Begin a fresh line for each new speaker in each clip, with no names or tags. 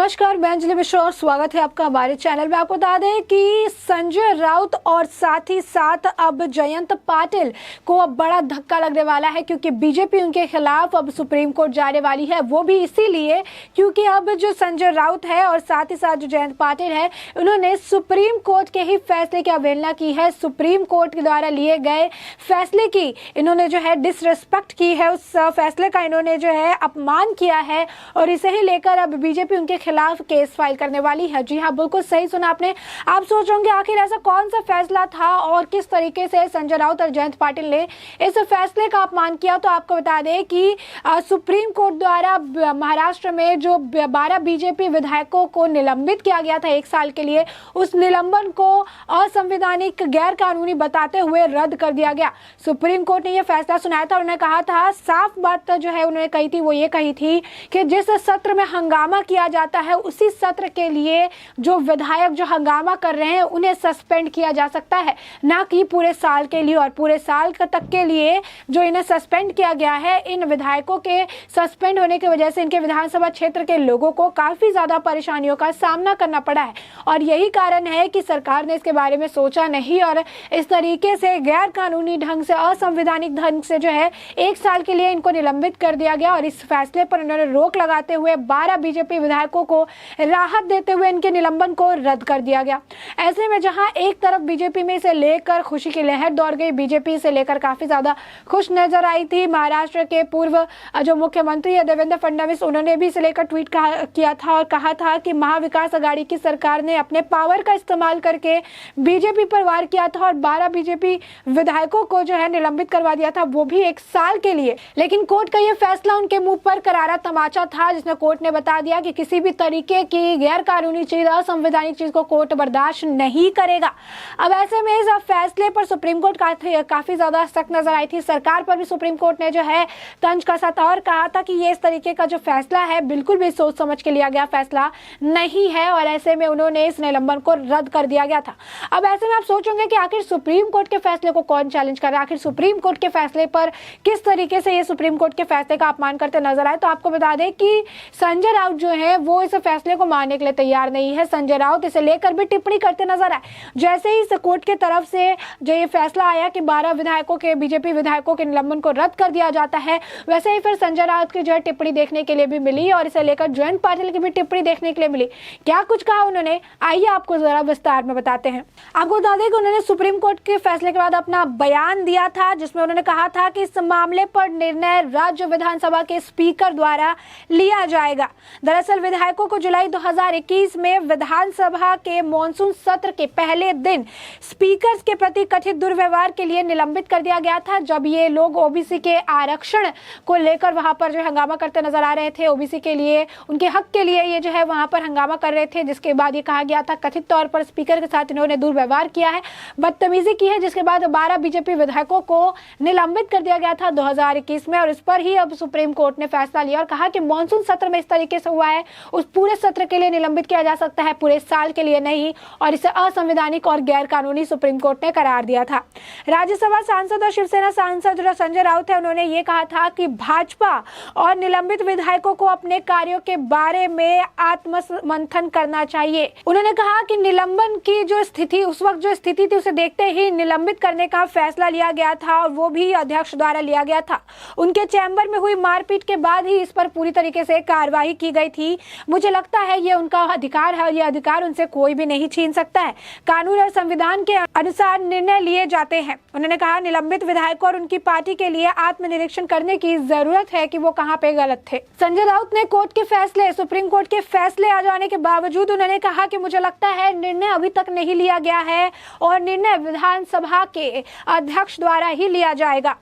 नमस्कार, मैं अंजलि मिश्रा और स्वागत है आपका हमारे चैनल में। आपको बता दें कि संजय राउत और साथ ही साथ अब जयंत पाटिल को अब बड़ा धक्का लगने वाला है, क्योंकि बीजेपी उनके खिलाफ अब सुप्रीम कोर्ट जाने वाली है। वो भी इसीलिए क्योंकि अब जो संजय राउत है और साथ ही साथ जो जयंत पाटिल है, उन्होंने सुप्रीम कोर्ट के ही फैसले की अवहेलना की है। सुप्रीम कोर्ट के द्वारा लिए गए फैसले की इन्होंने जो है डिसरिस्पेक्ट की है, उस फैसले का इन्होंने जो है अपमान किया है और इसे ही लेकर अब बीजेपी उनके खिलाफ केस फाइल करने वाली है। जी हाँ, बिल्कुल सही सुना आपने। आप सोच होंगे आखिर ऐसा कौन सा फैसला था और किस तरीके से संजय राउत और जयंत पाटिल ने इस फैसले का अपमान किया। तो आपको बता दें कि सुप्रीम कोर्ट द्वारा महाराष्ट्र में जो 12 बीजेपी विधायकों को निलंबित किया गया था 1 साल के लिए, उस निलंबन को असंवैधानिक, गैर कानूनी बताते हुए रद्द कर दिया गया। सुप्रीम कोर्ट ने यह फैसला सुनाया था। उन्होंने कहा था, साफ बात जो है उन्होंने कही थी, वो ये कही थी कि जिस सत्र में हंगामा किया जाता है उसी सत्र के लिए जो विधायक जो हंगामा कर रहे हैं उन्हें सस्पेंड किया जा सकता है, ना कि पूरे साल के लिए। और पूरे साल तक के लिए जो इन्हें सस्पेंड किया गया है, इन विधायकों के सस्पेंड होने की वजह से इनके विधानसभा क्षेत्र के लोगों को काफी ज्यादा परेशानियों का सामना करना पड़ा है। और यही कारण है कि सरकार ने इसके बारे में सोचा नहीं और इस तरीके से गैर कानूनी ढंग से, असंवैधानिक ढंग से जो है 1 साल के लिए इनको निलंबित कर दिया गया। और इस फैसले पर उन्होंने रोक लगाते हुए 12 बीजेपी विधायकों को राहत देते हुए इनके निलंबन को रद्द कर दिया गया। ऐसे में जहां एक तरफ बीजेपी में इसे लेकर खुशी की लहर दौड़ गई, बीजेपी इसे लेकर काफी ज्यादा खुश नजर आई थी। महाराष्ट्र के पूर्व जो मुख्यमंत्री है देवेंद्र फडणवीस, उन्होंने भी इसे लेकर ट्वीट किया था और कहा था कि महाविकास आघाड़ी की सरकार ने अपने पावर का इस्तेमाल करके बीजेपी पर वार किया था और 12 बीजेपी विधायकों को जो है निलंबित करवा दिया था, वो भी 1 साल के लिए। लेकिन कोर्ट का यह फैसला उनके मुंह पर करारा तमाचा था, जिसमें कोर्ट ने बता दिया कि किसी भी तरीके की गैर कानूनी चीज, असंवैधानिक चीज को कोर्ट बर्दाश्त नहीं करेगा। अब ऐसे में इस फैसले पर सुप्रीम कोर्ट काफी ज्यादा सख्त नजर आई थी। सरकार पर भी सुप्रीम कोर्ट ने जो है तंज कसा था और कहा था कि ये इस तरीके का जो फैसला है बिल्कुल भी सोच समझ के लिया गया फैसला नहीं है, और ऐसे में उन्होंने इस निलंबन को रद्द कर दिया गया था। अब ऐसे में आप सोचोगे कि आखिर सुप्रीम कोर्ट के फैसले को कौन चैलेंज कर रहा है, आखिर सुप्रीम कोर्ट के फैसले पर किस तरीके से ये सुप्रीम कोर्ट के फैसले का अपमान करते नजर आए। तो आपको बता दें कि संजय राउत जो है वो इस फैसले को मानने के लिए तैयार नहीं है। संजय राउत इसे लेकर भी टिप्पणी करते नजर आए। जैसे ही इस कोर्ट की तरफ से जो ये फैसला आया कि 12 विधायकों के, बीजेपी विधायकों के निलंबन को रद्द कर दिया जाता है, वैसे ही फिर संजय राउत की जो है टिप्पणी देखने के लिए भी मिली और इसे लेकर जयंत पाटिल की भी टिप्पणी देखने के लिए मिली। क्या कुछ कहा उन्होंने, आइए आपको जरा विस्तार में बताते हैं। आपको बता दें कि उन्होंने सुप्रीम कोर्ट के फैसले के बाद अपना बयान दिया था, जिसमें उन्होंने कहा था कि इस मामले पर निर्णय राज्य विधानसभा के स्पीकर द्वारा लिया जाएगा। दरअसल विधायकों को जुलाई 2021 में विधानसभा के मॉनसून सत्र के पहले दिन स्पीकर के प्रति कथित दुर्व्यवहार के लिए निलंबित कर दिया गया था, जब ये लोग ओबीसी के आरक्षण को लेकर वहां पर जो हंगामा करते नजर आ रहे थे। ओबीसी के लिए, उनके हक के लिए ये जो है वहां पर हंगामा कर रहे थे, जिसके बाद ये कहा गया था कथित तौर पर स्पीकर के साथ इन्होंने दुर्व्यवहार किया है, बदतमीजी की है, जिसके बाद 12 बीजेपी विधायकों को निलंबित कर दिया गया था 2021 में। और इस पर ही अब सुप्रीम कोर्ट ने फैसला लिया और कहा कि मॉनसून सत्र में इस तरीके से हुआ है, उस पूरे सत्र के लिए निलंबित किया जा सकता है, पूरे साल के लिए नहीं, और इसे असंवैधानिक और गैर कानूनी सुप्रीम कोर्ट ने करार दिया था। राज्यसभा सांसद और शिवसेना सांसद जो संजय राउत है, उन्होंने ये कहा था कि भाजपा और निलंबित विधायकों को अपने कार्यों के बारे में आत्ममंथन करना चाहिए। उन्होंने कहा कि निलंबन की जो स्थिति, उस वक्त जो स्थिति थी, उसे देखते ही निलंबित करने का फैसला लिया गया था और वो भी अध्यक्ष द्वारा लिया गया था। उनके चैम्बर में हुई मारपीट के बाद ही इस पर पूरी तरीके से कार्रवाई की गई थी। मुझे लगता है ये उनका अधिकार है, ये अधिकार उनसे कोई भी नहीं छीन सकता है। कानून और संविधान के अनुसार निर्णय लिए जाते हैं। उन्होंने कहा निलंबित विधायकों और उनकी पार्टी के लिए आत्मनिरीक्षण करने की जरूरत है कि वो कहां पे गलत थे। संजय राउत ने कोर्ट के फैसले, सुप्रीम कोर्ट के फैसले आ जाने के बावजूद उन्होंने कहा कि मुझे लगता है निर्णय अभी तक नहीं लिया गया है और निर्णय विधानसभा के अध्यक्ष द्वारा ही लिया जाएगा।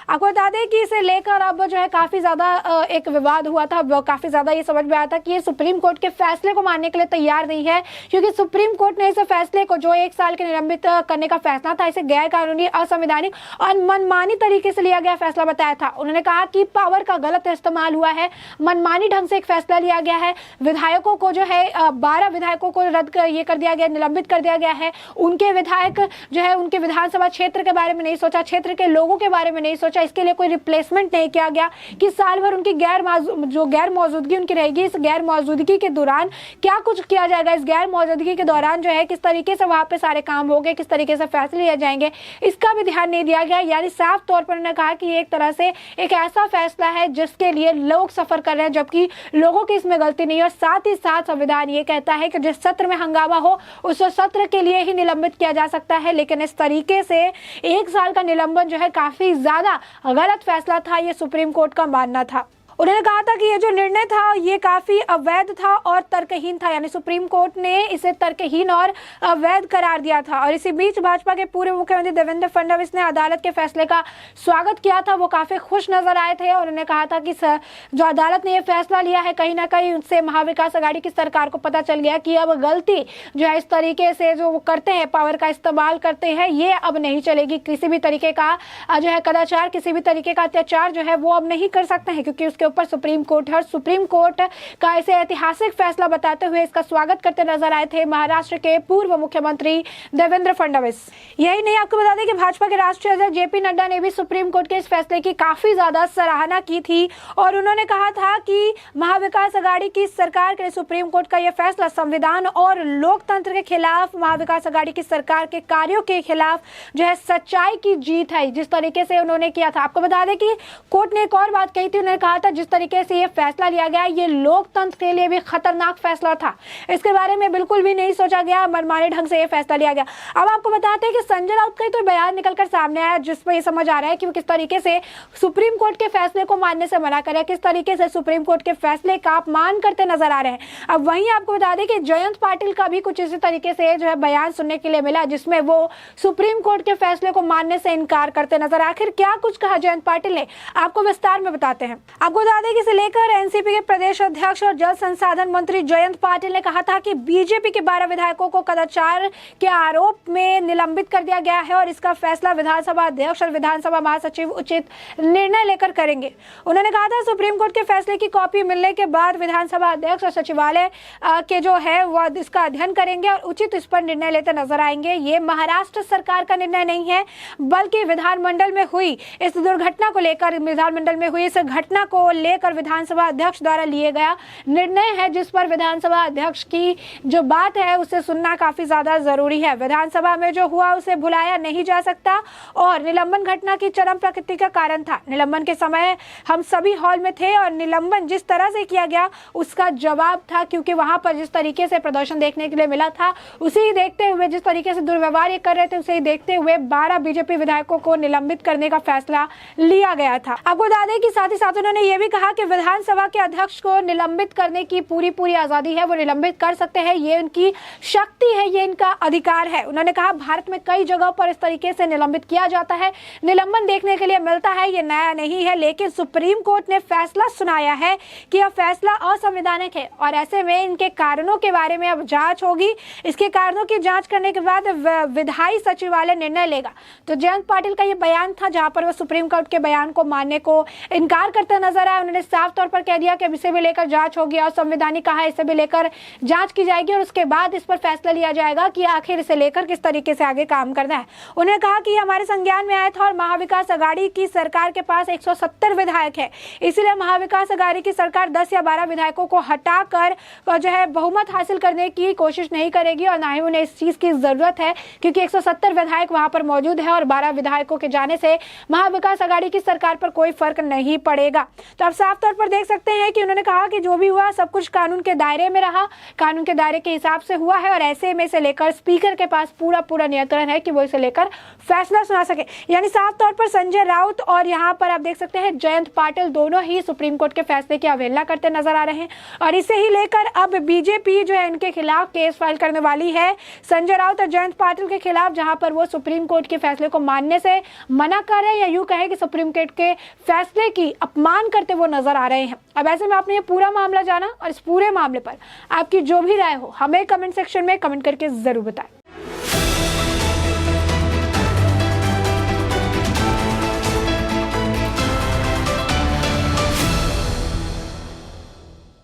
आपको बता दें कि इसे लेकर अब जो है काफी ज्यादा एक विवाद हुआ था। काफी ज्यादा ये समझ में आया था कि ये सुप्रीम कोर्ट के फैसले को मानने के लिए तैयार नहीं है, क्योंकि सुप्रीम कोर्ट ने इस फैसले को, जो 1 साल के निलंबित करने का फैसला था, इसे गैर कानूनी, असंवैधानिक और मनमानी तरीके से लिया गया फैसला बताया था। उन्होंने कहा कि पावर का गलत इस्तेमाल हुआ है, मनमानी ढंग से एक फैसला लिया गया है। विधायकों को जो है 12 विधायकों को रद्द कर दिया गया, निलंबित कर दिया गया है। उनके विधायक जो है उनके विधानसभा क्षेत्र के बारे में नहीं सोचा, क्षेत्र के लोगों के बारे में नहीं नहीं सोचा, इसके लिए कोई रिप्लेसमेंट नहीं किया गया कि साल भर उनकी गैर मौजूदगी उनकी रहेगी, इस गैर मौजूदगी के दौरान क्या कुछ किया जाएगा, इस गैर मौजूदगी के दौरान जो है किस तरीके से वहां पे सारे काम होंगे, किस तरीके से फैसले लिए जाएंगे, इसका भी ध्यान नहीं दिया गया। यानी साफ तौर पर उन्होंने कहा कि ये एक तरह से एक ऐसा फैसला है जिसके लिए लोग सफर कर रहे हैं, जबकि लोगों की इसमें गलती नहीं है। और साथ ही साथ संविधान ये कहता है कि जिस सत्र में हंगामा हो उस सत्र के लिए ही निलंबित किया जा सकता है, लेकिन इस तरीके से 1 साल का निलंबन जो है काफी ज्यादा गलत फैसला था, ये सुप्रीम कोर्ट का मानना था। उन्होंने कहा था कि ये जो निर्णय था ये काफी अवैध था और तर्कहीन था, यानी सुप्रीम कोर्ट ने इसे तर्कहीन और अवैध करार दिया था। और इसी बीच भाजपा के पूर्व मुख्यमंत्री देवेंद्र फडणवीस ने अदालत के फैसले का स्वागत किया था, वो काफी खुश नजर आए थे और उन्होंने कहा था कि जो अदालत ने ये फैसला लिया है कहीं ना कहीं उनसे महाविकास आघाड़ी की सरकार को पता चल गया कि अब गलती जो है इस तरीके से जो वो करते हैं, पावर का इस्तेमाल करते हैं, ये अब नहीं चलेगी। किसी भी तरीके का जो है कदाचार, किसी भी तरीके का अत्याचार जो है वो अब नहीं कर सकते हैं, क्योंकि उसके ऊपर सुप्रीम कोर्ट है। सुप्रीम कोर्ट का इसे ऐतिहासिक फैसला बताते हुए इसका स्वागत करते नजर आए थे महाराष्ट्र के पूर्व मुख्यमंत्री देवेंद्र फडणवीस। यही नहीं, आपको बता दें कि भाजपा के राष्ट्रीय अध्यक्ष जेपी नड्डा ने भी सुप्रीम कोर्ट के इस फैसले की काफी ज्यादा सराहना की थी और उन्होंने कहा था कि महाविकास आघाड़ी की सरकार के सुप्रीम कोर्ट का यह फैसला संविधान और लोकतंत्र के खिलाफ, महाविकास आघाड़ी की सरकार के कार्यों के खिलाफ जो है सच्चाई की जीत है, जिस तरीके से उन्होंने किया था। आपको बता दें कि कोर्ट ने एक और बात कही थी, उन्होंने कहा था जिस तरीके से ये फैसला लिया गया ये लोकतंत्र के लिए भी खतरनाक फैसला था, इसके बारे में बिल्कुल भी नहीं सोचा गया, मनमाने ढंग से ये फैसला लिया गया। अब आपको बताते हैं कि संजय राउत का तो बयान निकलकर सामने आया जिसमें ये समझ आ रहा है कि वो किस तरीके से सुप्रीम कोर्ट के फैसले को मानने से मना करे, किस तरीके से सुप्रीम कोर्ट के फैसले का अपमान करते नजर आ रहे हैं। अब वहीं आपको बता दें कि जयंत पाटिल का भी कुछ इसी तरीके से जो है बयान सुनने के लिए मिला, जिसमें वो सुप्रीम कोर्ट के फैसले को मानने से इनकार करते नजर। आखिर क्या कुछ कहा जयंत पाटिल ने, आपको विस्तार में बताते हैं। आपको बता दें कि इसे लेकर एनसीपी के प्रदेश अध्यक्ष और जल संसाधन मंत्री जयंत पाटिल ने कहा था कि बीजेपी के 12 विधायकों को कदाचार के आरोप में निलंबित कर दिया गया है और इसका फैसला विधानसभा अध्यक्ष और विधानसभा महासचिव उचित निर्णय लेकर करेंगे। उन्होंने कहा था सुप्रीम कोर्ट के फैसले की कॉपी मिलने के बाद विधानसभा अध्यक्ष और सचिवालय के जो है वह इसका अध्ययन करेंगे और उचित इस पर निर्णय लेते नजर आएंगे। ये महाराष्ट्र सरकार का निर्णय नहीं है, बल्कि विधानमंडल में हुई इस दुर्घटना को लेकर, विधानमंडल में हुई इस घटना को लेकर विधानसभा अध्यक्ष द्वारा लिए गया निर्णय है, जिस पर विधानसभा अध्यक्ष की जो बात है उसे सुनना काफी ज्यादा जरूरी है। विधानसभा में जो हुआ उसे भुलाया नहीं जा सकता और निलंबन घटना की चरम प्रकृति का कारण था। निलंबन के समय हम सभी हॉल में थे और निलंबन जिस तरह से किया गया उसका जवाब था, क्योंकि वहां पर जिस तरीके से प्रदर्शन देखने के लिए मिला था उसे ही देखते हुए, जिस तरीके से दुर्व्यवहार कर रहे थे उसे ही देखते हुए 12 बीजेपी विधायकों को निलंबित करने का फैसला लिया गया था। आपको बता दें कि साथ ही साथ उन्होंने ये भी कहा कि विधानसभा के अध्यक्ष को निलंबित करने की पूरी आजादी है, वो निलंबित कर सकते हैं, ये उनकी शक्ति है, ये इनका अधिकार है। उन्होंने कहा भारत में कई जगहों पर इस तरीके से निलंबित किया जाता है, निलंबन देखने के लिए मिलता है, ये नया नहीं है, लेकिन सुप्रीम कोर्ट ने फैसला सुनाया है कि यह फैसला असंवैधानिक है और ऐसे में इनके कारणों के बारे में अब जांच होगी। इसके कारणों की जांच करने के बाद विधायी सचिवालय निर्णय लेगा। तो जयंत पाटिल का ये बयान था जहां पर वो सुप्रीम कोर्ट के बयान को मानने को इनकार करते नजर आए। उन्होंने साफ तौर पर कह दिया कि इसे भी लेकर जांच होगी और संवैधानिक कहा इसे भी लेकर जांच की जाएगी और उसके बाद इस पर फैसला लिया जाएगा कि आखिर इसे लेकर किस तरीके से आगे काम करना है। उन्होंने कहा कि हमारे संज्ञान में आया था और महाविकास आघाड़ी की सरकार के पास 170 विधायक है, इसीलिए महाविकास आघाड़ी की सरकार 10 या 12 विधायकों को हटाकर जो है बहुमत हासिल करने की कोशिश नहीं करेगी और ना ही उन्हें इस चीज की जरूरत है, क्योंकि 170 विधायक वहां पर मौजूद है और 12 विधायकों के जाने से महाविकास आघाड़ी की सरकार पर कोई फर्क नहीं पड़ेगा। तो आप साफ तौर पर देख सकते हैं कि उन्होंने कहा कि जो भी हुआ सब कुछ कानून के दायरे में रहा, कानून के दायरे के हिसाब से हुआ है और ऐसे में से लेकर स्पीकर के पास पूरा नियंत्रण है कि वो इसे लेकर फैसला सुना सके। यानी साफ तौर पर संजय राउत और यहाँ पर आप देख सकते हैं जयंत पाटिल दोनों ही सुप्रीम कोर्ट के फैसले की अवहेलना करते नजर आ रहे हैं और इसे ही लेकर अब बीजेपी जो है इनके खिलाफ केस फाइल करने वाली है, संजय राउत और जयंत पाटिल के खिलाफ, जहां पर वो सुप्रीम कोर्ट के फैसले को मानने से मना कर रहे हैं या यूं कहे कि सुप्रीम कोर्ट के फैसले की अपमान करते वो नजर आ रहे हैं। अब ऐसे में आपने ये पूरा मामला जाना और इस पूरे मामले पर आपकी जो भी राय हो हमें कमेंट सेक्शन में कमेंट करके जरूर बताएं।